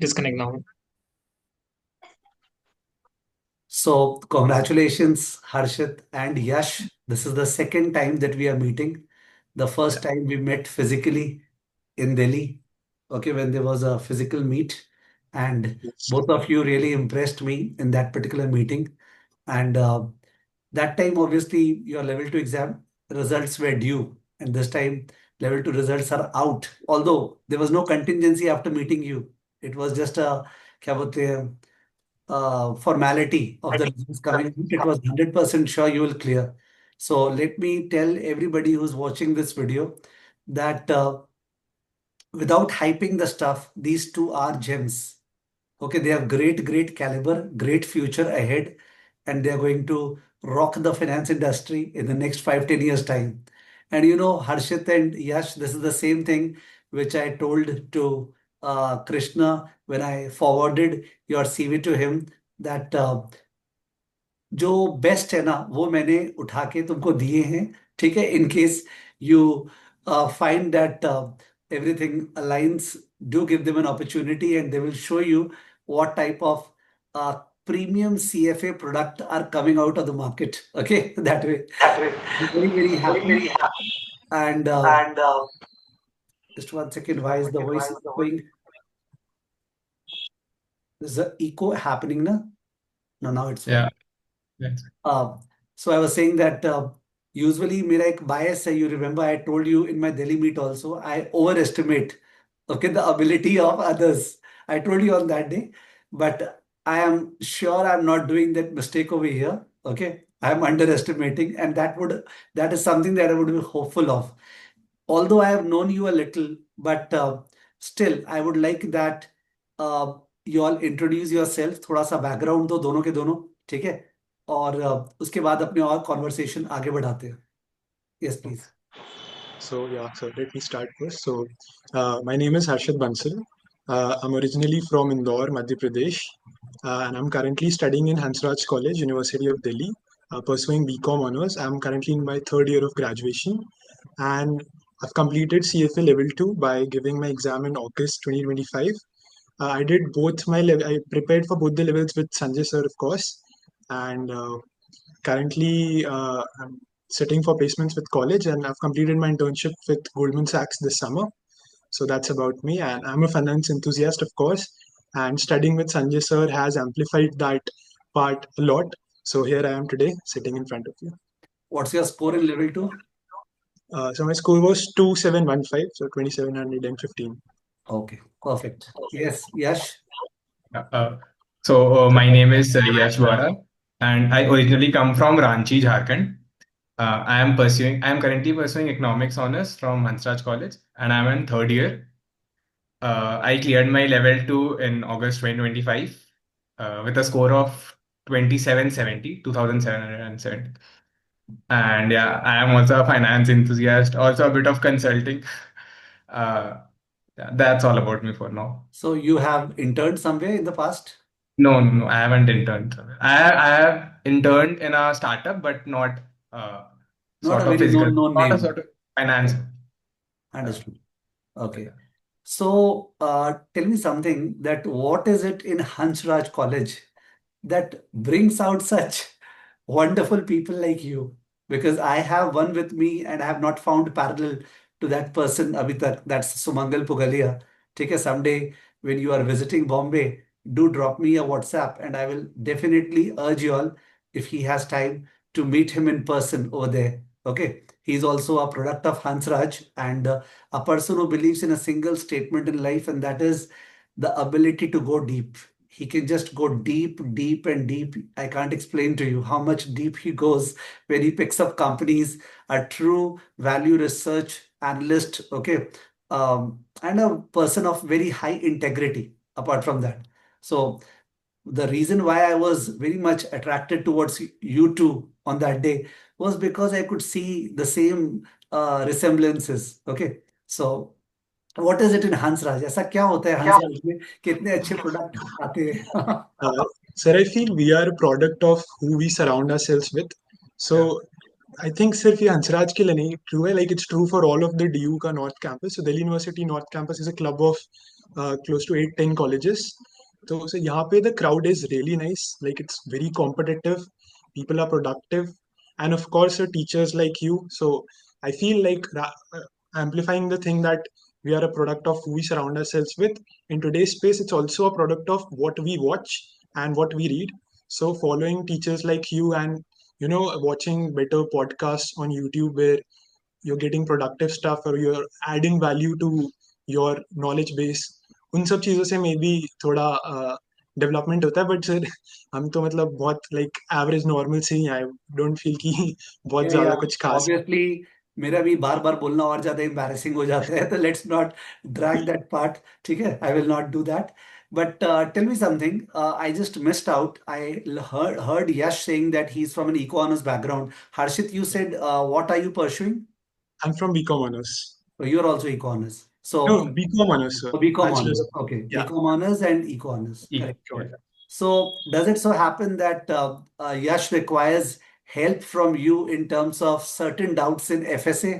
disconnect now. So, congratulations, Harshit and Yash. This is the second time that we are meeting. The first time we met physically in Delhi, okay, when there was a physical meet, and Yes. both of you really impressed me in that particular meeting. And that time, obviously, your level 2 exam results were due, and this time, level 2 results are out. Although there was no contingency after meeting you, it was just a क्या बोलते हैं, formality of the results coming in. It was 100% sure you will clear. So let me tell everybody who's watching this video that without hyping the stuff, these two are gems. Okay, they have great caliber, great future ahead, and they're going to rock the finance industry in the next 5-10 years time. And you know, Harshit and Yash, this is the same thing which I told to Krishna when I forwarded your CV to him that जो best है ना वो मैंने उठा के तुमको दिए हैं ठीक है in case you find that everything aligns do give them an opportunity and they will show you what type of premium CFA product are coming out of the market okay that way That way. very Very, happy very happy. and And just 1 second why is the voice going there's a echo happening na no now it's fine yeah, yes. Uh, so I was saying that usually मेरा एक bias है. You remember I told you in my Delhi meet also I overestimate okay the ability of others. I told you on that day, but I am sure I'm not doing that mistake over here. Okay, I am underestimating, and that is something that I would be hopeful of. Although I have known you a little, but still I would like that you all introduce yourself. थोड़ा सा background दो दोनों के दोनों ठीक है और उसके बाद अपने और कॉन्वर्सेशन आगे बढ़ाते हैं yes please So let me start first. My name is Harshad Bansal. I'm originally from Indore, Madhya Pradesh, and I'm currently studying in Hansraj College, University of Delhi, pursuing BCom honors. I'm currently in my third year of graduation, and I've completed CFA Level 2 by giving my exam in August 2025. I did both my level. I prepared for both the levels with Sanjay sir, of course, and currently I'm sitting for placements with college, and I've completed my internship with Goldman Sachs this summer. So that's about me, and I'm a finance enthusiast, of course. And studying with Sanjay sir has amplified that part a lot. So here I am today, sitting in front of you. What's your score in level 2 So my score was 2715, so 2715. Okay perfect yes Yash My name is Yash Vora, and I originally come from Ranchi, Jharkhand. I am currently pursuing economics honors from Hansraj College, and I'm in third year. I cleared my level 2 in August 2025 with a score of 2770. And yeah, I am also a finance enthusiast, also a bit of consulting. Yeah, that's all about me for now. so you have interned somewhere in the past No, I haven't interned. I have interned in a startup, but not not a sort of very physical, known not a name sort of finance. Uh, understood okay so tell me something that what is it in Hansraj College that brings out such wonderful people like you because I have one with me and I have not found parallel to that person abhi tak. That's Sumangal Pugalia. Take a someday when you are visiting Bombay, do drop me a WhatsApp and I will definitely urge you all if he has time to meet him in person over there. Okay. He's also a product of Hansraj and a person who believes in a single statement in life, and that is the ability to go deep. He can just go deep and deep. I can't explain to you how much deep he goes when he picks up companies, a true value research analyst, okay, and a person of very high integrity apart from that. So the reason why I was very much attracted towards you two on that day was because I could see the same resemblances. Okay. So what is it in Hansraj? ऐसा क्या होता है हंसराज में कि इतने अच्छे product आते हैं Uh, Sir, I feel we are a product of who we surround ourselves with. yeah. So I think सिर्फ ये हंसराज के लिए नहीं true है, like it's true for all of the DU का North Campus. So Delhi University North Campus is a club of close to 8-10 colleges. So यहाँ पे the crowd is really nice. Like it's very competitive. People are productive, and of course, teachers like you. So I feel like amplifying the thing that we are a product of who we surround ourselves with. In today's space, it's also a product of what we watch and what we read. So following teachers like you and watching better podcasts on YouTube where you're getting productive stuff or you're adding value to your knowledge base, उन सब चीज़ों से may be थोड़ा development होता है. But sir हम तो मतलब बहुत लाइक एवरेज नॉर्मल से ही आई डोंट फील कि बहुत या ज़्यादा कुछ खास. ऑब्वियसली मेरा भी बार बार बोलना और ज्यादा एम्बैरेसिंग हो जाता है, तो let's not drag that part. ठीक है, I will not do that. But tell me something, I just missed out. I heard Yash saying that he's from an eco-honors background. Harshit, you said what are you pursuing? I'm from BCom honors. So you're also eco-honors. So No, BCom honors, sir. BCom Bachelor's honors. of, Okay, yeah. BCom honors and eco-honors. Correct. Yeah. So does it so happen that Yash requires help from you in terms of certain doubts in FSA?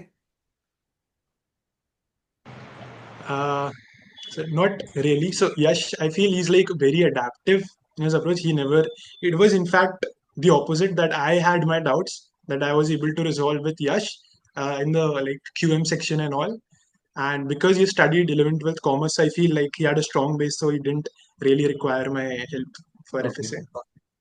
So not really. So Yash, I feel he's like very adaptive in his approach. He never. It was in fact the opposite, that I had my doubts that I was able to resolve with Yash in the like QM section and all. And because he studied 11th 12th commerce, I feel like he had a strong base, so he didn't really require my help for Okay. FSA.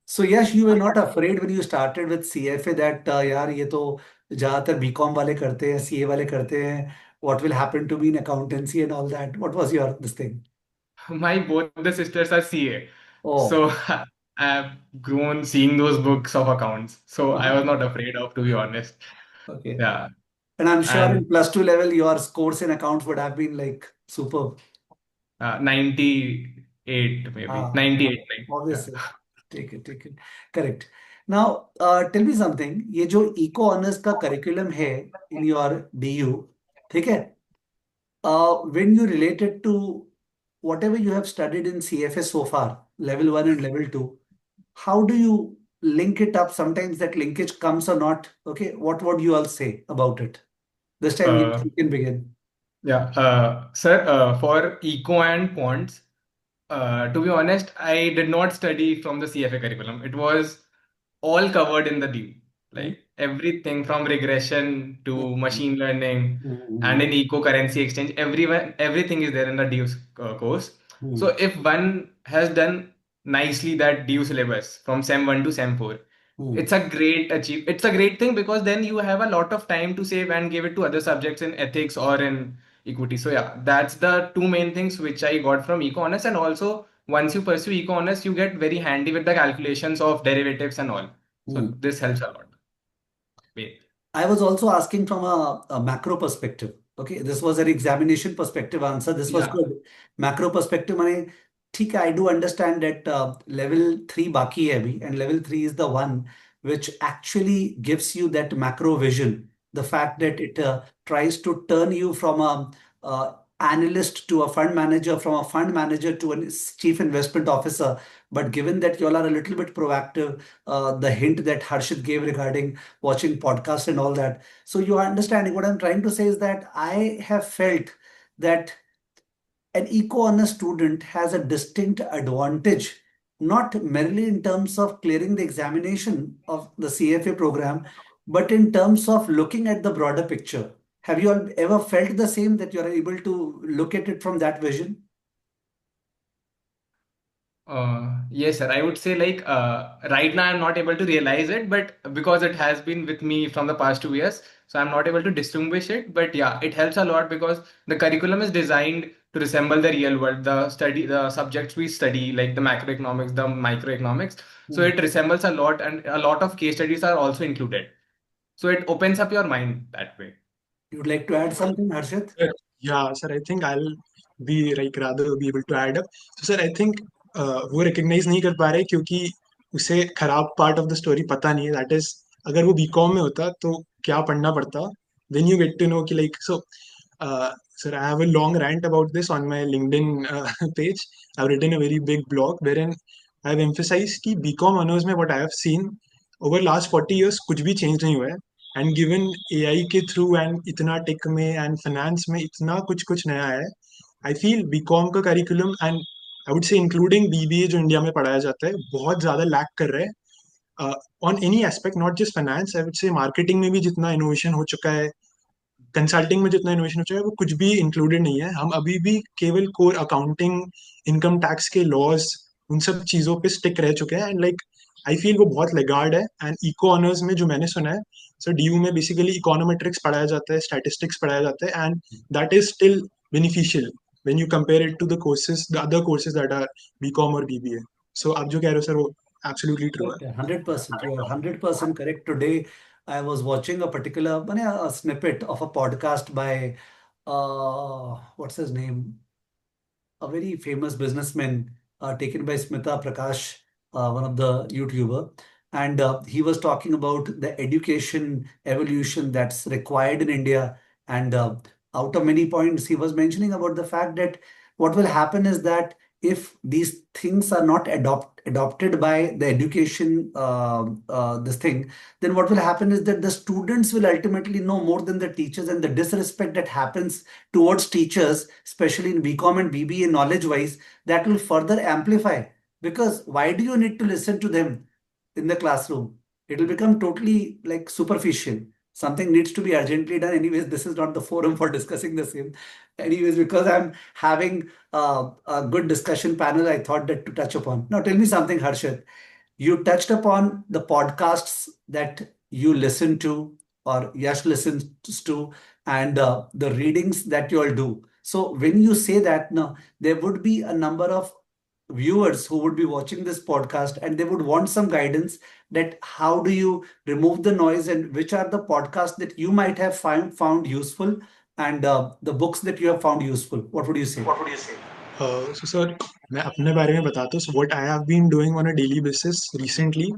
So Yash, you were not afraid when you started with CFA that यार ये तो ज्यादातर BCom वाले करते हैं, CA वाले करते हैं. What will happen to me in accountancy and all that? What was your this thing? My both the sisters are CA. Oh, So I've grown seeing those books of accounts. So I was uh-huh. not afraid of, to be honest. Okay. Yeah. And I'm sure in And +2 level your scores in accounts would have been like superb. 98 maybe. Ah, 98. Yeah. obviously. Take it. Correct. Now, tell me something. ये जो eco honours का curriculum है in your BU, ठीक है? When you relate it to whatever you have studied in CFA so far, level 1 and level 2, how do you link it up? Sometimes that linkage comes or not. Okay, what would you all say about it? This time you Uh, can begin. yeah. Sir, for eco and quants, to be honest, I did not study from the CFA curriculum. It was all covered in the DU. Hmm. Like everything from regression to Hmm. machine learning and Hmm. in eco currency exchange, everything is there in the DU course. So Hmm. if one has done nicely that DU syllabus from SEM 1 to SEM 4, Hmm. it's a great thing because then you have a lot of time to save and give it to other subjects in ethics or in equity. So yeah, that's the two main things which I got from eco honors. And also once you pursue eco honors, you get very handy with the calculations of derivatives and all. So Hmm. this helps a lot. Wait. I was also asking from a macro perspective. Okay, this was an examination perspective answer. This was Yeah. good. Macro perspective माने ठीक है. I do understand that level 3 बाकी है अभी, and level 3 is the one which actually gives you that macro vision. The fact that it tries to turn you from a analyst to a fund manager, from a fund manager to a chief investment officer. But given that you all are a little bit proactive, the hint that Harshit gave regarding watching podcasts and all that. So you are understanding what I'm trying to say is that I have felt that an eco-honor student has a distinct advantage, not merely in terms of clearing the examination of the CFA program, but in terms of looking at the broader picture. Have you all ever felt the same, that you are able to look at it from that vision? Yes, sir. I would say like right now I'm not able to realize it, but because it has been with me from the past 2 years, so I'm not able to distinguish it. But yeah, it helps a lot because the curriculum is designed to resemble the real world, the subjects we study, like the macroeconomics, the microeconomics. So Hmm. it resembles a lot, and a lot of case studies are also included. So it opens up your mind that way. You would like to add something, Harshit? Yeah, sir, I think I'll be like rather be able to add up. So sir, I think वो recognize नहीं कर पा रहे क्योंकि उसे खराब part of the story पता नहीं है. That is, अगर वो BCom में होता तो क्या पढ़ना पड़ता? Then you get to know कि like so. Sir, I have a long rant about this on my LinkedIn page. I've written a very big blog wherein I've emphasized कि BCom honors में what I have seen over last 40 years कुछ भी change नहीं हुआ है. And given AI के through and इतना take में एंड फाइनेंस में इतना कुछ कुछ नया है आई फील बीकॉम का curriculum and I would say including BBA जो इंडिया में पढ़ाया जाता है बहुत ज़्यादा लैक कर रहा है on any aspect, not just finance. I would say marketing में भी जितना इनोवेशन हो चुका है, कंसल्टिंग में जितना इनोवेशन हो चुका है, वो कुछ भी इंक्लूडेड नहीं है। हम अभी भी केवल कोर अकाउंटिंग, इनकम टैक्स के लॉज, उन सब चीज़ों पे स्टिक रह चुके हैं एंड लाइक आई फील वो बहुत लेगार्ड है। एंड इको ऑनर्स में जो मैंने सुना है, सर डीयू में बेसिकली इकोनोमेट्रिक्स पढ़ाया जाता है, स्टैटिस्टिक्स पढ़ाया जाता है, and that is still beneficial when you compare it to the courses, the other courses that are BCom or BBA. So आप जो कह रहे हो सर वो absolutely true है। Correct, 100%. You are 100% correct. Today, I was watching a particular, a snippet of a podcast by, what's his name? A very famous businessman, taken by Smita Prakash, one of the YouTuber, and he was talking about the education evolution that's required in India. And out of many points, he was mentioning about the fact that what will happen is that if these things are not adopted by the education, this thing, then what will happen is that the students will ultimately know more than the teachers, and the disrespect that happens towards teachers, especially in BCom and BBA knowledge wise, that will further amplify. Because why do you need to listen to them in the classroom? It will become totally like superficial. Something needs to be urgently done. Anyways, this is not the forum for discussing the same. Anyways, because I'm having a good discussion panel, I thought that to touch upon. Now, tell me something, Harshit. You touched upon the podcasts that you listen to or Yash listens to, and the readings that you all do. So when you say that, now there would be a number of viewers who would be watching this podcast and they would want some guidance that how do you remove the noise and which are the podcasts that you might have found useful, and the books that you have found useful. What would you say? So sir, मैं अपने बारे में बताता हूँ। So what I have been doing on a daily basis recently,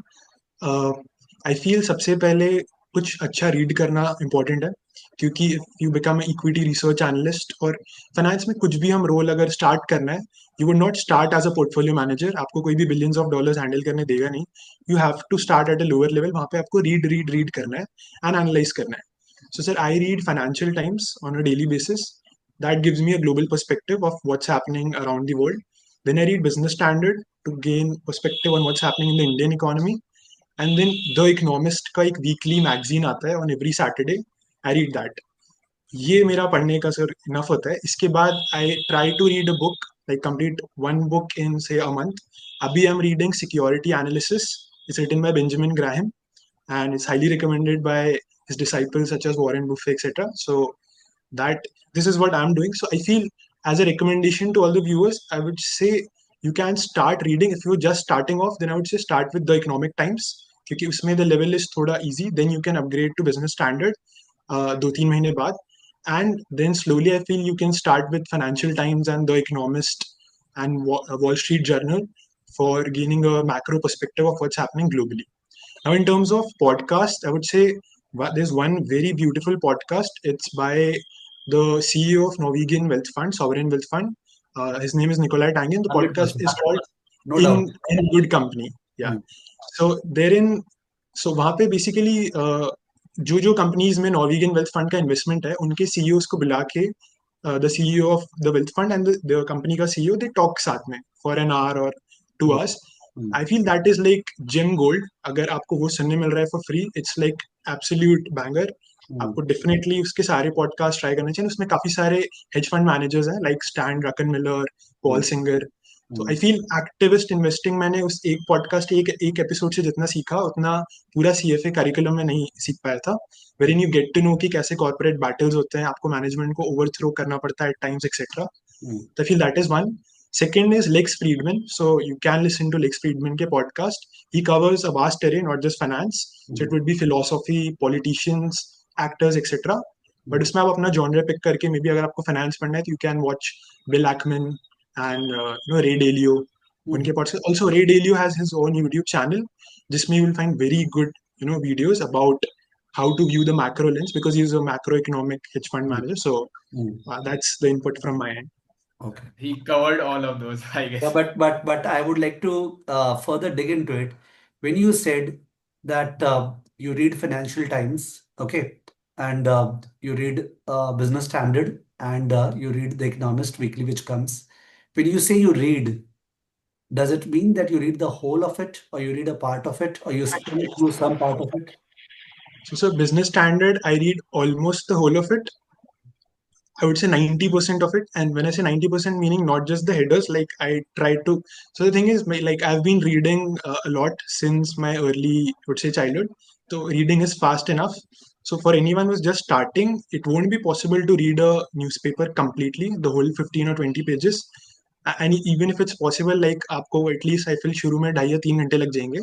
I feel सबसे पहले कुछ अच्छा रीड करना इम्पोर्टेंट है, क्योंकि if you become equity research analyst और फाइनेंस में कुछ भी हम रोल अगर स्टार्ट करना है, you would not start as a portfolio manager. आपको कोई भी बिलियंस ऑफ डॉलर्स हैंडल करने देगा नहीं। You have to start at a lower level. वहाँ पे आपको रीड रीड रीड करना है एंड एनालाइज करना है। So sir, I read Financial Times on a daily basis. That gives me a global perspective of what's happening around the world. Then I read Business Standard to gain perspective on what's happening in the Indian economy. And then The Economist का एक weekly magazine आता है on every Saturday. I read that. ये मेरा पढ़ने का sir enough होता है। इसके बाद I try to read a book, like complete one book in say a month. अभी I am reading security analysis. It's written by Benjamin Graham and it's highly recommended by his disciples such as Warren Buffett, etc. So that this is what I'm doing. So I feel as a recommendation to all the viewers, I would say you can start reading. If you're just starting off, then I would say start with the Economic Times, क्योंकि उसमें the level is थोड़ा easy. Then you can upgrade to Business Standard 2-3 महीने बाद, and then slowly I feel you can start with Financial Times and The Economist and Wall Street Journal for gaining a macro perspective of what's happening globally. Now, in terms of podcast, I would say there's one very beautiful podcast. It's by the CEO of Norwegian Wealth Fund, Sovereign Wealth Fund. His name is Nikolai Tangen. The podcast 100%. is called No doubt. In Good Company. Yeah. So therein, so वहाँ पे basically जो जो companies में Norwegian wealth fund का investment है, उनके CEOs को बुला के the CEO of the wealth fund and the company का सीईओ दे टॉक साथ में फॉर एन आवर और 2 hours. I feel that is like gym gold. अगर आपको वो सुनने मिल रहा है for free, it's like absolute banger. आपको डेफिनेटली उसके सारे पॉडकास्ट ट्राई करने चाहिए। उसमें काफी सारे हेज फंड मैनेजर्स हैं like Stan Druckenmiller, Paul Singer. तो आई फील एक्टिविस्ट इन्वेस्टिंग मैंने उस एक पॉडकास्ट एक एपिसोड से जितना सीखा उतना पूरा सीएफए करिकुलम में नहीं सीख पाया था। Wherein you get to know कि कैसे कॉर्पोरेट बैटल्स होते हैं, आपको मैनेजमेंट को ओवरथ्रो करना पड़ता है एट टाइम्स एक्सेट्रा। तो I feel that is one. Second is Lex Friedman. So you can listen to Lex Friedman ke podcast. He covers a vast area, not just finance. So it would be philosophy, politicians, actors, etc. But उसमें आप अपना genre pick करके maybe अगर आपको finance पढ़ना है तो you can watch Bill Ackman and Ray Dalio. उनके podcast. Also Ray Dalio has his own YouTube channel जिसमें you will find very good videos about how to view the macro lens because he is a macroeconomic hedge fund manager. So that's the input from my end. Okay. He covered all of those, I guess. Yeah, but I would like to further dig into it. When you said that you read Financial Times, okay, and you read Business Standard and you read The Economist weekly, which comes. When you say you read, does it mean that you read the whole of it, or you read a part of it, or you skim through some part of it? So Business Standard, I read almost the whole of it. I would say 90% of it. And when I say 90%, meaning not just the headers, like I try to. So the thing is, like I've been reading a lot since my early, I would say, childhood. So reading is fast enough. So for anyone who's just starting, it won't be possible to read a newspaper completely, the whole 15 or 20 pages. And even if it's possible, like आपको at least I feel शुरू में 2.5 या 3 घंटे लग जाएंगे.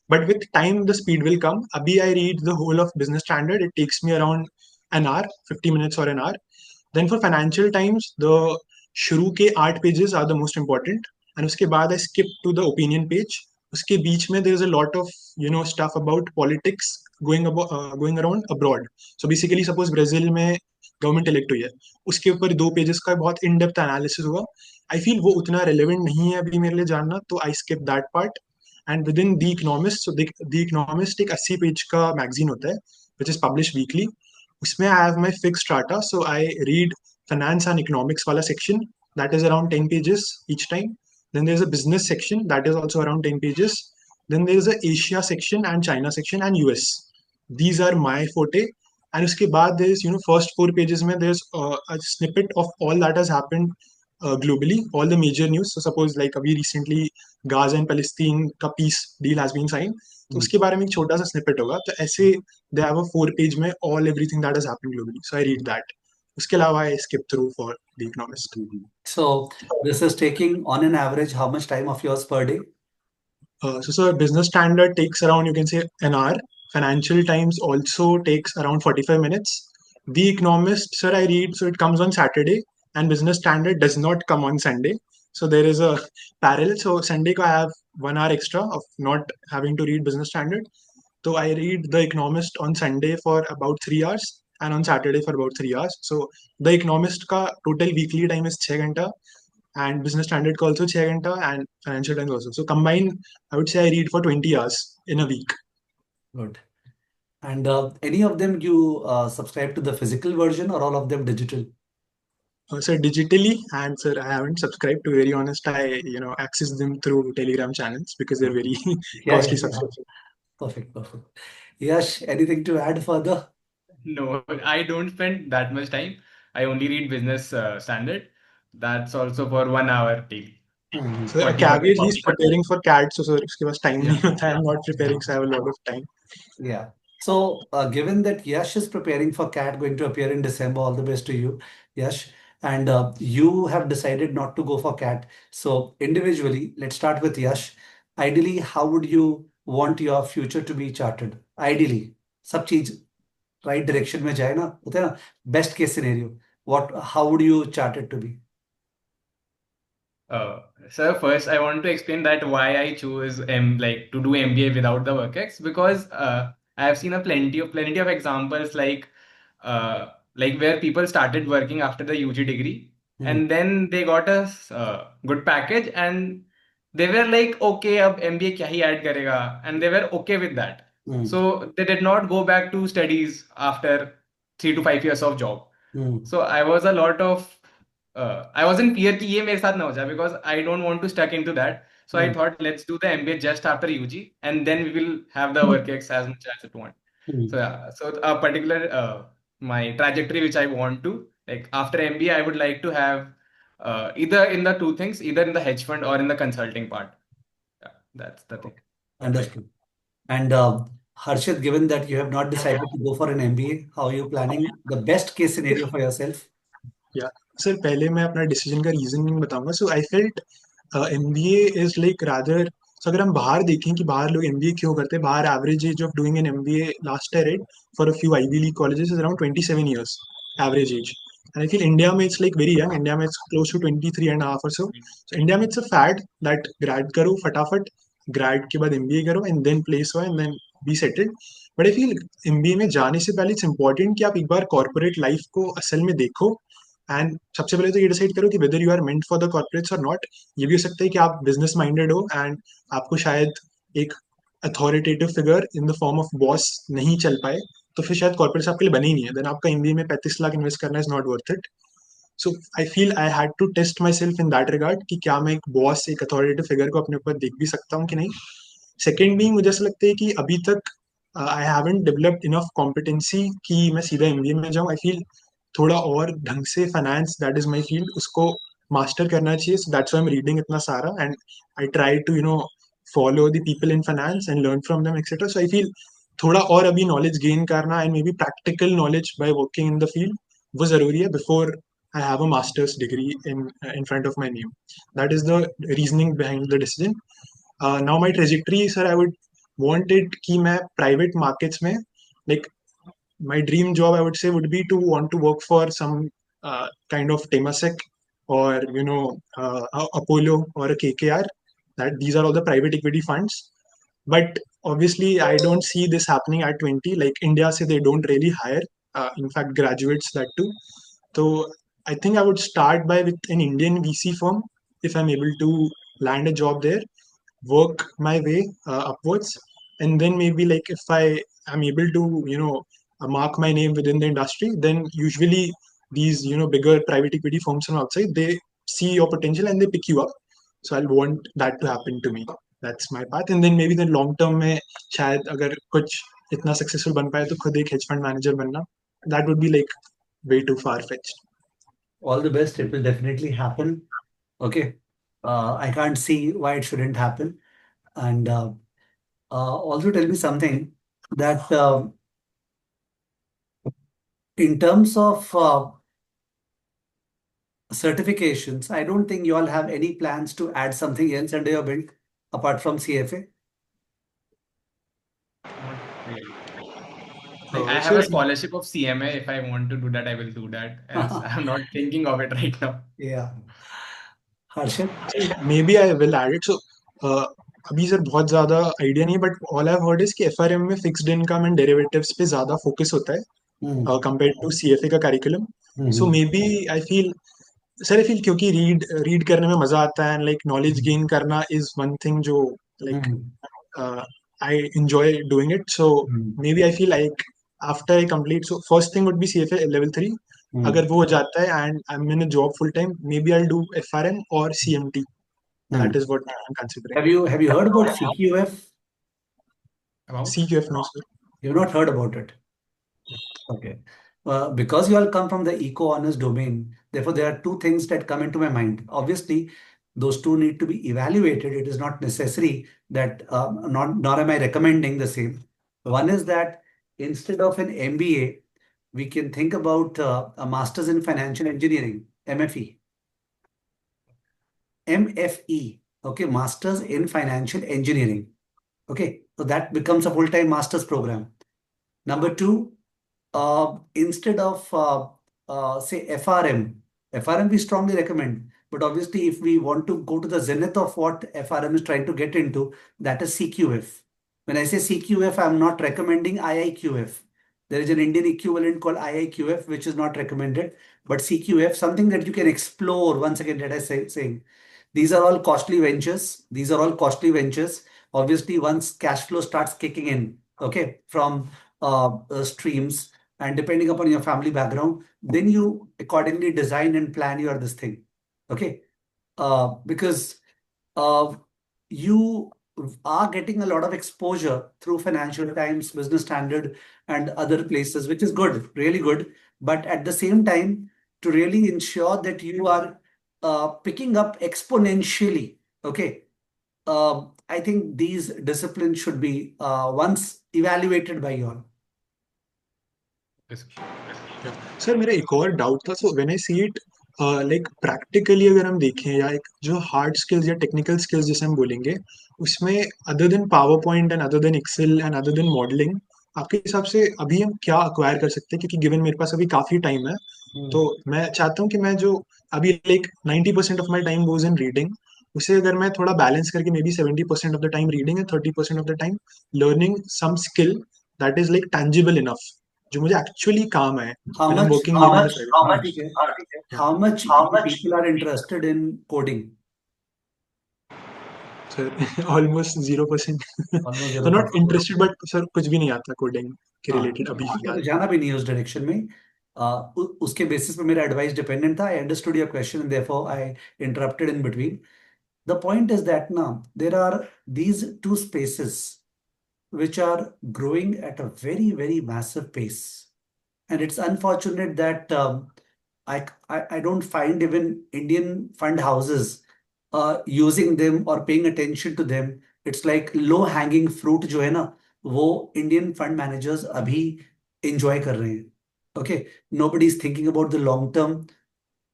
But with time, the speed will come. Abhi, I read the whole of Business Standard. It takes me around an hour, 50 minutes or an hour. Then for Financial Times, the शुरू के 8 pages are the most important. And उसके बाद I skip to the opinion page. उसके बीच में there's a lot of stuff about politics going around abroad. So basically, suppose Brazil में government elect हुई है, उसके ऊपर 2 pages का बहुत इन डेप्थ एनालिसिस हुआ. आई फील वो उतना रेलेवेंट नहीं है अभी मेरे लिए जानना, तो I skip that part. And with in the economist, so the economist एक 80 पेज का मैगजीन होता है विच इज पब्लिश वीकली. उसमें I have my fix data, so I read finance and economics wala section, that is around 10 pages each time. Then there's a business section that is also around 10 pages. Then there's a Asia section and China section and US. These are my forte. And uske baad there's first 4 pages mein there's a snippet of all that has happened globally, all the major news. So suppose like abhi recently Gaza and Palestine ka peace deal has been signed, तो उसके बारे में एक छोटा सा snippet होगा. तो ऐसे दे हैव अ 4 पेज में all everything that has happened globally, so I read that. उसके अलावा I skip through for the economist. So this is taking on an average how much time of yours per day? So Business Standard takes around, you can say, an hour. Financial Times also takes around 45 minutes. The Economist, sir, I read, so it comes on Saturday, and Business Standard does not come on Sunday. So there is a parallel. So Sunday ko I have 1 hour extra of not having to read Business Standard. So I read The Economist on Sunday for about 3 hours and on Saturday for about 3 hours. So The Economist ka total weekly time is 6 घंटा, and Business Standard ka also 6 घंटा, and Financial Times also. So combined, I would say I read for 20 hours in a week. Good. And any of them you subscribe to the physical version, or all of them digital? Sir, digitally, and sir, I haven't subscribed. To be very honest, I access them through Telegram channels because they're very Yeah, costly yeah. subscription. Perfect, perfect. Yash, anything to add further? No, I don't spend that much time. I only read Business Standard. That's also for 1 hour daily. So a 40 caveat, he's 40 preparing for CAT, so sir, उसके पास time नहीं Yeah. होता है. I'm not preparing, so I have a lot of time. Yeah. So, given that Yash is preparing for CAT, going to appear in December, all the best to you, Yash. And you have decided not to go for CAT. So, individually, let's start with Yash. Ideally, how would you want your future to be charted? Ideally, सब चीज right direction में जाए ना, होता है ना, best case scenario. How would you chart it to be? Sir, first I want to explain that why I choose like to do MBA without the WorkX, because I have seen a plenty of examples like where people started working after the UG degree and then they got a good package and they were like, okay, अब MBA क्या ही add करेगा, and they were okay with that. So they did not go back to studies after 3 to 5 years of job. So I was I was in fear कि ये मेरे साथ ना हो जाए, because I don't want to stuck into that. So I thought let's do the MBA just after UG and then we will have the WorkX as much as it want. So yeah, so a particular my trajectory which I want to, like after MBA I would like to have either in the two things, either in the hedge fund or in the consulting part. Yeah, that's the thing. Understood. And Harshit, given that you have not decided to go for an MBA, how are you planning the best case scenario for yourself? या sir, पहले मैं अपना decision का reasoning बताऊंगा. So I felt MBA is like rather. So अगर हम बाहर देखें कि बाहर लोग एमबीए क्यों करते हैं, बाहर average age of doing an MBA last I read for a few Ivy League colleges is around 27 years average age. And I feel India में it's like very young. India में it's close to 23.5 or so. So India में it's a fad that grad करो फटाफट, grad के बाद MBA करो and then place हो and then be settled. But I feel MBA में जाने से पहले इट्स इंपॉर्टेंट कि आप एक बार कॉर्पोरेट लाइफ को असल में देखो. एंड सबसे पहले तो ये डिसाइड करो कि whether you are meant for the corporates और नॉट. ये भी हो सकता है कि आप बिजनेस माइंडेड हो एंड आपको शायद एक authoritative figure in the form of boss नहीं चल पाए, तो फिर शायद कॉर्पोरेट्स आपके लिए बने ही नहीं है. देन आपका एमबीए में 35 लाख इन्वेस्ट करना is not worth it. So I feel I had to test myself in that regard कि क्या मैं एक बॉस एक अथॉरिटेटिव फिगर को अपने ऊपर देख भी सकता हूँ कि नहीं. सेकेंड भी मुझे ऐसा लगता है कि अभी तक I haven't developed enough competency कि मैं सीधा एमबीए में जाऊँ. आई फील थोड़ा और ढंग से finance that is my field उसको मास्टर करना चाहिए. So that's why I am reading इतना सारा and I try to follow the people in finance and learn from them etcetera. So I feel थोड़ा और अभी नॉलेज गेन करना and maybe practical knowledge by working in the field वो जरूरी है before I have a master's degree in front of my name. That is the reasoning behind the decision. Now my trajectory, sir, I would want it कि मैं private markets में like my dream job I would say would be to want to work for some kind of Temasek or Apollo or a KKR. That these are all the private equity funds. But obviously I don't see this happening at 20. Like India say they don't really hire in fact graduates that too. So I think I would start by with an Indian VC firm if I'm able to land a job there, work my way upwards, and then maybe like if I am able to mark my name within the industry, then usually these bigger private equity firms from outside they see your potential and they pick you up. So I'll want that to happen to me. That's my path. And then maybe the long term में शायद अगर कुछ इतना successful बन पाए तो खुद एक hedge fund manager बनना. That would be like way too far fetched. All the best. It will definitely happen. Okay. I can't see why it shouldn't happen. And also tell me something that in terms of certifications, I don't think you all have any plans to add something else under your belt apart from CFA. Like I have a scholarship of CMA. If I want to do that, I will do that. Else, I'm not thinking of it right now. Yeah. Harshit? Maybe I will add it. So अभी sir बहुत ज्यादा idea नहीं but all I heard is कि FRM में fixed income and derivatives पे ज्यादा focus होता है कंपेयर टू सीएफए का curriculum. So maybe I feel sir I feel क्योंकि रीड करने में मजा आता है एंड लाइक नॉलेज गेन करना इज वन थिंग जो like I enjoy doing it. So maybe I feel like after I complete so first thing would be CFA level 3. अगर वो हो जाता है and I am in a job full time maybe I do FRM और CMT. That is what I'm considering. Have you heard about CQF? About? CQF, no sir. You've not heard about it. Okay. Because you all come from the eco honors domain, therefore there are two things that come into my mind. Obviously, those two need to be evaluated. It is not necessary that nor am I recommending the same. One is that instead of an MBA, we can think about a Masters in Financial Engineering, MFE. MFE, okay, Masters in Financial Engineering. Okay, so that becomes a full-time master's program. Number two, instead of say FRM we strongly recommend. But obviously, if we want to go to the zenith of what FRM is trying to get into, that is CQF. When I say CQF, I'm not recommending IIQF. There is an Indian equivalent called IIQF, which is not recommended. But CQF, something that you can explore. Once again, that I saying. These are all costly ventures. Obviously, once cash flow starts kicking in, okay, from streams, and depending upon your family background, then you accordingly design and plan your this thing, okay, because you are getting a lot of exposure through Financial Times, Business Standard, and other places, which is good, really good. But at the same time, to really ensure that you are picking up exponentially, okay, I think these disciplines should be once evaluated by you all. Sir मेरा एक और doubt था. So when I see it like practically अगर हम देखें या एक जो हार्ड स्किल्स या टेक्निकल स्किल्स जैसे हम बोलेंगे उसमें other than PowerPoint and other than Excel and other than modelling आपके हिसाब से अभी हम क्या अक्वायर कर सकते हैं क्योंकि गिवन मेरे पास अभी काफी टाइम है. तो मैं चाहता हूँ कि मैं जो अभी like 90% of my time goes in reading उसे अगर मैं थोड़ा बैलेंस करके maybe 70% of the time reading and 30% of the time learning some skill that is like tangible enough जो मुझे एक्चुअली काम है. How when I'm much? working How even in much? the How private. much? How much people are interested in coding? Sir, almost 0%. Almost So not 0%. interested, but sir कुछ भी नहीं आता coding के हाँ, रिलेटेड अभी आपको तो फिलहाल. जाना भी नहीं है उस डायरेक्शन में. उसके बेसिस पे मेरा एडवाइस डिपेंडेंट था. I understood your question and therefore I interrupted in between. The point is that now there are these two spaces which are growing at a very, very massive pace. And it's unfortunate that I don't find even Indian fund houses using them or paying attention to them. It's like low hanging fruit जो है ना, वो Indian fund managers अभी enjoy कर रहे हैं. Okay, nobody is thinking about the long term.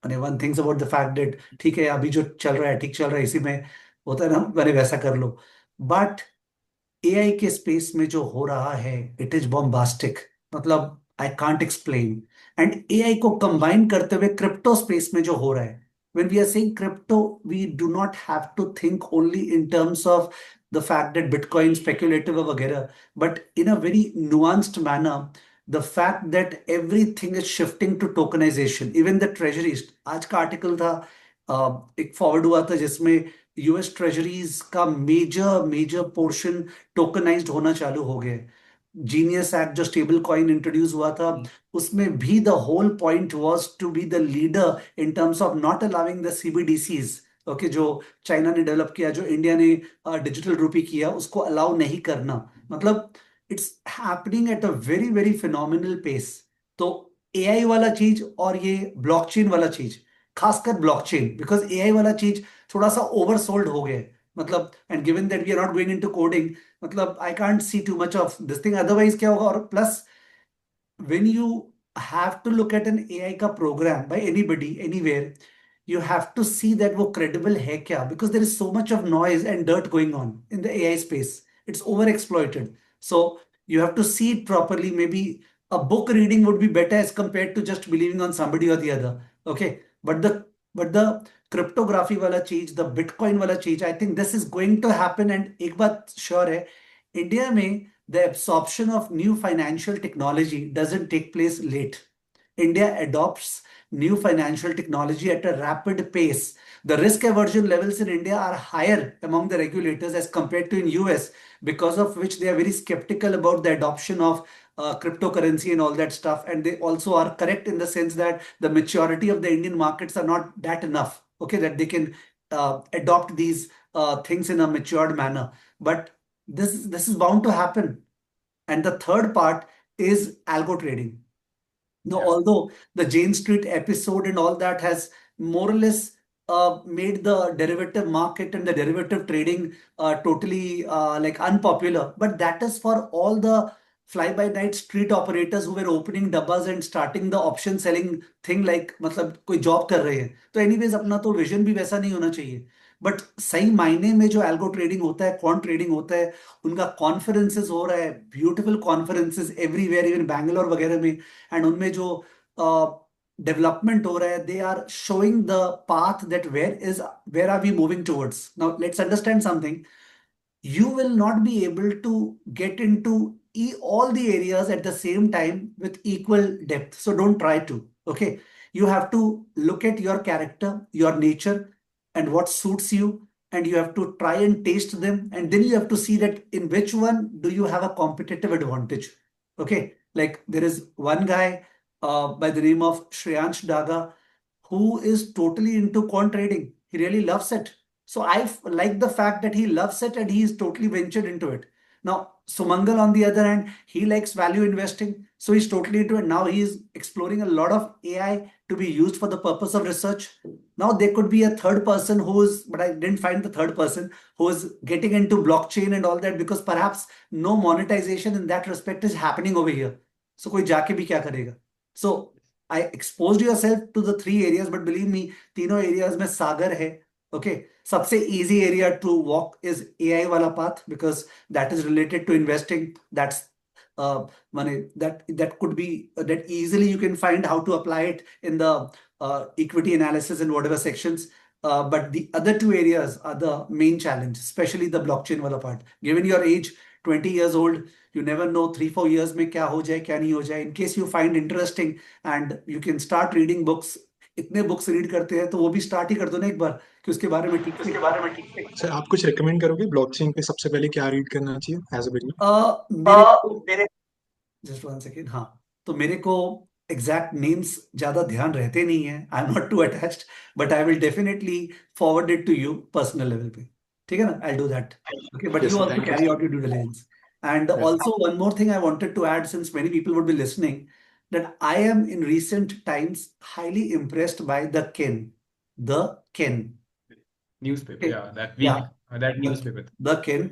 And one thinks about the fact that ठीक है अभी जो चल रहा है ठीक चल रहा है, इसी में होता है ना, मैंने वैसा कर लो. बट एआई के स्पेस में जो हो रहा है, इट इज बॉम्बास्टिक. मतलब I can't explain. And AI को कंबाइन करते हुए क्रिप्टो स्पेस में जो हो रहा है, when we are saying crypto, we do not have to think only in terms of the fact that Bitcoin speculative or वगैरह, but in a very nuanced manner, the fact that everything is shifting to tokenization. Even the treasuries, आज का article था, एक forward हुआ था जिसमें US treasuries का major major portion tokenized होना चालू हो गया. जीनियस एक्ट जो स्टेबल कॉइन इंट्रोड्यूस हुआ था, उसमें भी the whole point was to be the leader in terms of not allowing the CBDCs. Okay, जो चाइना ने डेवलप किया, जो इंडिया ने डिजिटल रूपी किया, उसको अलाउ नहीं करना. मतलब it's happening at a very very phenomenal pace. तो एआई वाला चीज और ये ब्लॉकचेन वाला चीज, खासकर ब्लॉकचेन, बिकॉज एआई वाला चीज थोड़ा सा ओवरसोल्ड हो गया है. मतलब and given that we are not going into coding, मतलब I can't see too much of this thing. Otherwise क्या होगा, और plus when you have to look at an AI का program by anybody anywhere, you have to see that वो credible है क्या, because there is so much of noise and dirt going on in the AI space. It's over exploited. So you have to see it properly. Maybe a book reading would be better as compared to just believing on somebody or the other. Okay, but the cryptography वाला चीज, the Bitcoin वाला चीज, I think this is going to happen. And एक बात sure है, India में the absorption of new financial technology doesn't take place late. India adopts new financial technology at a rapid pace. The risk aversion levels in India are higher among the regulators as compared to in US, because of which they are very skeptical about the adoption of cryptocurrency and all that stuff. And they also are correct in the sense that the maturity of the Indian markets are not that enough, okay, that they can adopt these things in a matured manner. But this is bound to happen. And the third part is algo trading. Now, Yeah. although the Jane Street episode and all that has more or less made the derivative market and the derivative trading totally like unpopular, but that is for all the fly-by-night street operators who were opening dabbas and starting the option selling thing, like मतलब कोई job कर रहे हैं. तो anyways अपना तो vision भी वैसा नहीं होना चाहिए. बट सही मायने में जो एल्गो ट्रेडिंग होता है, क्वांट ट्रेडिंग होता है, उनका कॉन्फ्रेंसेस हो रहा है, beautiful conferences everywhere, even Bangalore वगैरह में. एंड उनमें जो डेवलपमेंट हो रहा है, they are showing the path that where are we moving towards. Now let's understand something. You will not be able to get into all the areas at the same time with equal depth. So don't try to. Okay. You have to look at your character, your nature, and what suits you. And you have to try and taste them. And then you have to see that in which one do you have a competitive advantage. Okay. Like there is one guy by the name of Shreyansh Daga who is totally into quant trading. He really loves it. So I like the fact that he loves it and he's totally ventured into it. Now, Sumangal, on the other hand, he likes value investing. So he's totally into it. Now he's exploring a lot of AI to be used for the purpose of research. Now there could be a third person who's, but I didn't find the third person, who's getting into blockchain and all that, because perhaps no monetization in that respect is happening over here. So कोई जाके भी क्या करेगा? So I exposed yourself to the three areas, but believe me, तीनों areas में सागर है. Okay, सबसे easy area to walk is AI वाला path, because that is related to investing. That's money that could be that easily you can find how to apply it in the equity analysis and whatever sections. But the other two areas are the main challenge, especially the blockchain वाला part. Given your age, 20 years old, you never know 3-4 years में क्या हो जाए क्या नहीं हो जाए. In case you find interesting and you can start reading books. इतने बुक्स रीड करते हैं तो वो भी स्टार्ट ही कर दो ना एक बार, कि उसके बारे में ठीक से. सर आप कुछ रिकमेंड करोगे ब्लॉकचेन पे सबसे पहले क्या रीड करना चाहिए एज अ बिगिनर? मेरे जस्ट वन सेकेंड. हाँ, तो मेरे को एग्जैक्ट नेम्स ज्यादा ध्यान रहते नहीं है, I am not too attached, but I will definitely forward it to you personal level पे, ठीक है ना, I do that. Okay, but Yes, you sir. also Thank you, carry sir. out your due diligence. And Yeah. also one more thing I wanted to add, since many people would be listening, that I am in recent times highly impressed by the Ken. The Ken. Newspaper, Okay. yeah, that Yeah. week, that newspaper. The Ken.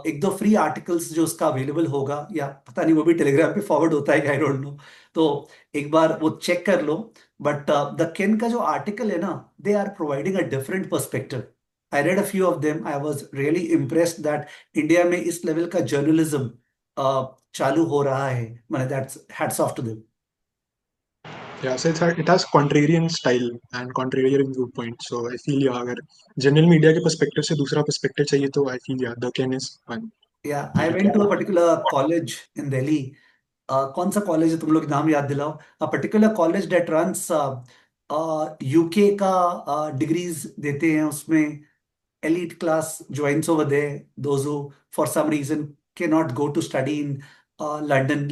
एक दो free articles जो उसका available होगा, या पता नहीं वो भी टेलीग्राम पे फॉरवर्ड होता है, आई डोंट नो. तो एक बार वो चेक कर लो. बट द केन का जो आर्टिकल है ना, they are providing a different perspective. I read a few of them, I was really impressed that India में इस लेवल का जर्नलिज्म चालू हो रहा है. मैंने that's hats off to them. Yeah, so it has contrarian style and contrarian viewpoint. So I feel yeah, अगर general media के perspective से दूसरा perspective चाहिए तो I feel yeah, the Ken is one. Yeah, I went to a particular college in Delhi. कौन सा college है, तुम लोग नाम याद दिलाओ. A particular college that runs UK का डिग्रीज देते हैं उसमें. elite class joins over there. Those who for some reason cannot go to study in London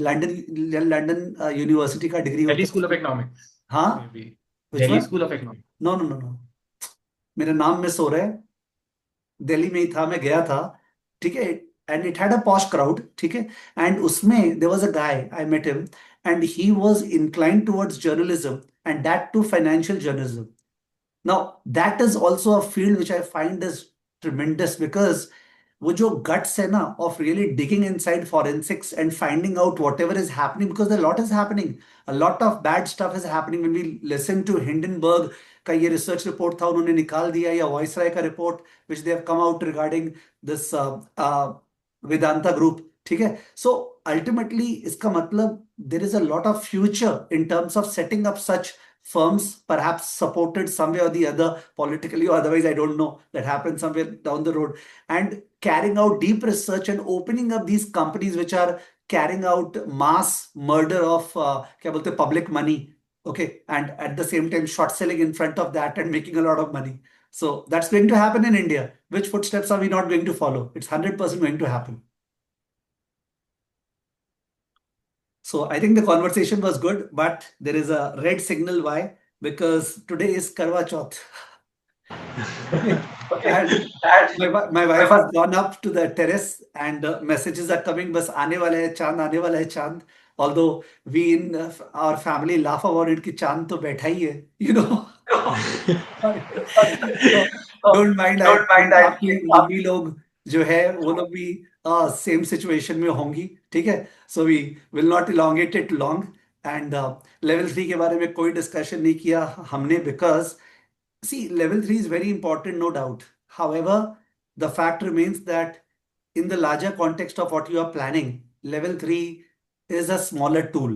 University का डिग्री Delhi होता School है. of Economics, हाँ. maybe. Which Delhi one? School of Economics. No no no no, मेरा नाम miss हो रहा है. दिल्ली में ही था, मैं गया था, ठीक है. And it had a posh crowd, ठीक है. एंड उसमें there was a guy, I met him, and he was inclined towards journalism, and that too financial journalism. Now, that is also a field which I find is tremendous, because वो जो guts है ना of really digging inside forensics and finding out whatever is happening, because a lot is happening. A lot of bad stuff is happening. When we listen to Hindenburg का ये research report था, उन्होंने निकाल दिया, या Viceroy का report which they have come out regarding this Vedanta group, ठीक है. So ultimately इसका मतलब there is a lot of future in terms of setting up such firms, perhaps supported some way or the other politically or otherwise, I don't know, that happens somewhere down the road, and carrying out deep research and opening up these companies which are carrying out mass murder of क्या बोलते हैं, public money. Okay, and at the same time short selling in front of that and making a lot of money. So that's going to happen in India. Which footsteps are we not going to follow? It's 100% going to happen. So I think the conversation was good, but there is a red signal. Why? Because today is Karwa Chauth. Okay. And my wife has gone up to the terrace, and messages are coming, bas aane wala hai chand, aane wala hai chand. Although we in our family laugh about it कि चांद तो बैठा ही है, you know. So, don't mind, I think आपकी mummy लोग जो है वो लोग भी सेम सिचुएशन में होंगी, ठीक है. So we will not elongate it long. And level 3 के बारे में कोई डिस्कशन नहीं किया हमने, because see, level 3 is very important, no doubt. However, the fact remains that in the larger context of what you are planning, level 3 is a smaller tool,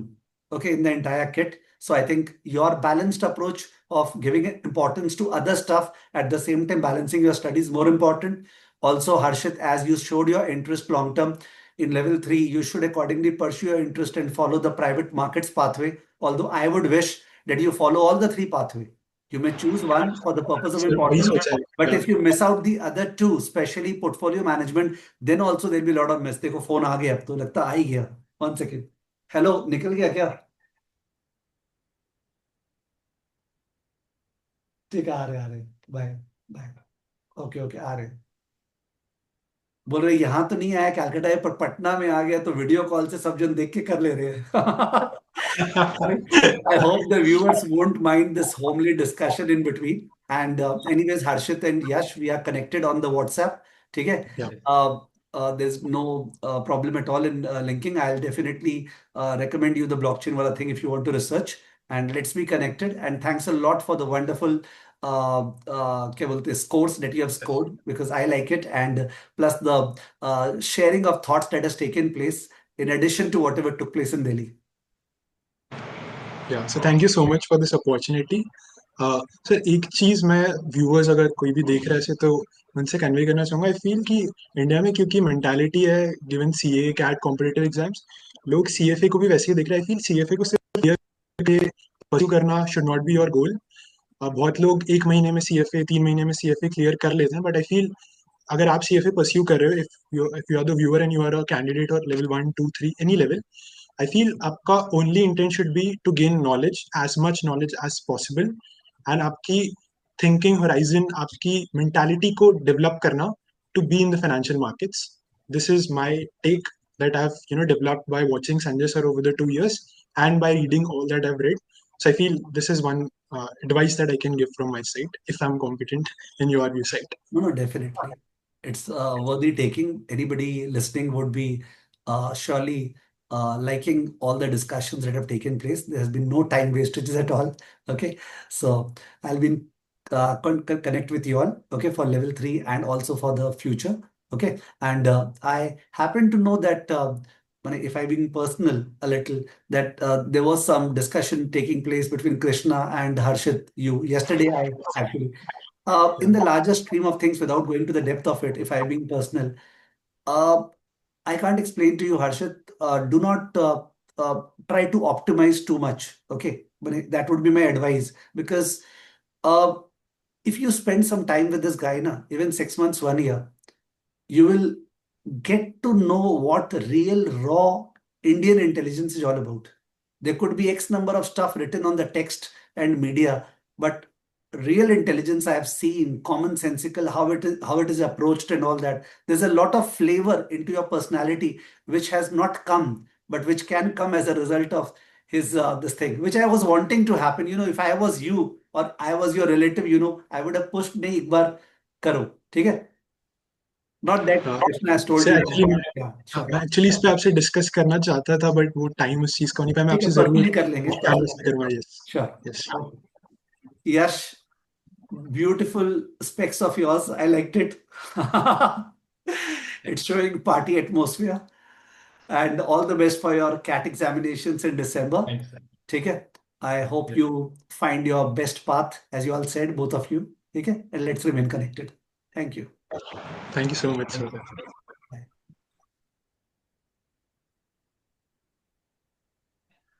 okay, in the entire kit. So I think your balanced approach of giving importance to other stuff at the same time balancing your studies more important. Also, Harshit, as you showed your interest long term in level 3, you should accordingly pursue your interest and follow the private markets pathway. Although I would wish that you follow all the three pathways. You may choose one for the purpose of Sir, वही importance, सोचा है. but Yeah. if you miss out the other two, especially portfolio management, then also there'll be a lot of miss. देखो phone आ गया, अब तो लगता आ ही गया. 1 second. Hello, निकल गया क्या? ठीक है, आ रहे. Bye bye. ओके ओके, आ रहे. बोल रहे यहाँ तो नहीं आया कैलकाटा है, पर पटना में आ गया, तो वीडियो कॉल से सब जन देख के कर ले रहे हैं. I hope the viewers won't mind this homely discussion in between. And anyways, Harshit and Yash, we are connected on the WhatsApp. ठीक है? Yeah. There's no problem at all in linking. I'll definitely recommend you the blockchain wala thing if you want to research. And let's be connected. And thanks a lot for the wonderful क्या बोलते हैं, scores that you have scored, because I like it. And plus the sharing of thoughts that has taken place in addition to whatever took place in Delhi. Yeah, so thank you so much for this opportunity. Sir एक चीज़ मैं viewers अगर कोई भी देख रहा है ऐसे तो उनसे कन्वे करना चाहूँगा. आई फील कि इंडिया में क्योंकि मेंटालिटी है given CA CAT competitive exams, लोग सीएफए को भी वैसे ही देख रहे हैं. आई फील सीएफए को सिर्फ क्लियर करके परस्यू करना should not be your goal. बहुत लोग 1 महीने में सीएफए 3 महीने में सीएफए क्लियर कर लेते हैं, बट आई फील अगर आप सीएफए परस्यू कर रहे हो, if you are the viewer and you are a candidate और level 1 2 3 any level, I feel आपका only intent should be to gain knowledge, as much knowledge as possible, and आपकी thinking horizon, आपकी mentality को develop करना to be in the financial markets. This is my take that I've developed by watching Sanjay sir over the 2 years and by reading all that I've read. So I feel this is one advice that I can give from my side if I'm competent in your view side. No, no, definitely. It's worthy taking. Anybody listening would be surely liking all the discussions that have taken place. There has been no time wastages at all. Okay. So I'll be connect with you all, okay, for level 3 and also for the future. Okay. And I happen to know that if I'm being personal a little, that there was some discussion taking place between Krishna and Harshit, you. Yesterday, I actually in the larger stream of things, without going to the depth of it, if I'm being personal, uh, I can't explain to you, Harshit. Do not try to optimize too much. Okay, but that would be my advice, because uh, if you spend some time with this guy, na, even 6 months, 1 year, you will get to know what real raw Indian intelligence is all about. There could be X number of stuff written on the text and media, but real intelligence I have seen, commonsensical, how it is approached and all that. There's a lot of flavor into your personality which has not come, but which can come as a result of his this thing, which I was wanting to happen. If I was you or I was your relative, I would have pushed me एक बार करो, ठीक है? Not that Krishna has told से you. Actually Yeah, sure. मैं actually इस पे आपसे discuss करना चाहता था बट वो टाइम उस चीज का नहीं पाया मैं ठीक है, आपसे जरूर पर्सनली कर लेंगे. करवा yes Sure. Yes Yash, beautiful specs of yours. I liked it. It's showing party atmosphere. And all the best for your CAT examinations in December. Thanks. ठीक है? I hope Yes. you find your best path, as you all said, both of you. ठीक है? And let's remain connected. Thank you. Thank you so much sir